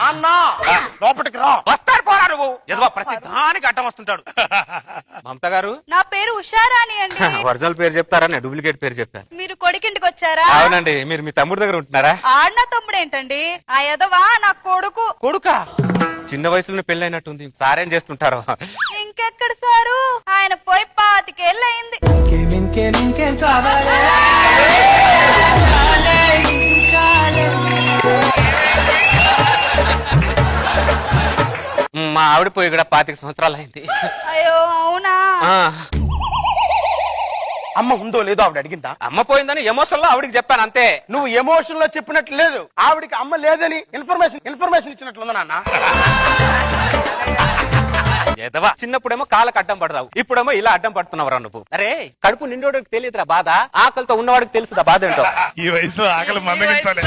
నాన్న లోపలికి రా. వస్తారు పోరా నువ్వు ఏదో ప్రతి దానికి అడ్డం వస్తుంటాడు. మమత గారు నా పేరు ఉషారాణి అండి. ఒరిజినల్ పేరు చెప్తారా నేను డూప్లికేట్ పేరు చెప్పాను. మీరు కొడుకింటికి వచ్చారా? అవునండి. మీరు మీ తమ్ముడి దగ్గర ఉంటున్నారా? ఆడిన తమ్ముడు ఏంటండి, ఆ ఎదవా నా కొడుకు. కొడుకా? చిన్న వయసులోనే పెళ్ళైనట్టుంది. సారేం చేస్తుంటారు? ఇంకెక్కడ సారు, ఆయన పోయి 25 ఏళ్ళు అయింది. మా ఆవిడ పోయి కూడా 25 సంవత్సరాలు అయింది. అయ్యో అవునా? అమ్మ ఉందో లేదో ఆవిడ అడిగిందా? అమ్మ పోయిందని ఎమోషన్ లో ఆవిడికి చెప్పాను అంతే. నువ్వు ఎమోషన్ లో చెప్పినట్లు లేదు, ఆవిడికి అమ్మ లేదని ఇన్ఫర్మేషన్ ఇచ్చినట్లుందా నాన్న? ఏదవా చిన్నప్పుడేమో కాళ్ళకు అడ్డం పడతావు, ఇప్పుడేమో ఇలా అడ్డం పడుతున్నావురా నువ్వు. అరే కడుపు నిండోడికి తెలియదురా బాధ, ఆకలితో ఉన్నవాడికి తెలుసుదా బాధ ఏంటో. ఈ వయసులో ఆకలి మందగించాలి.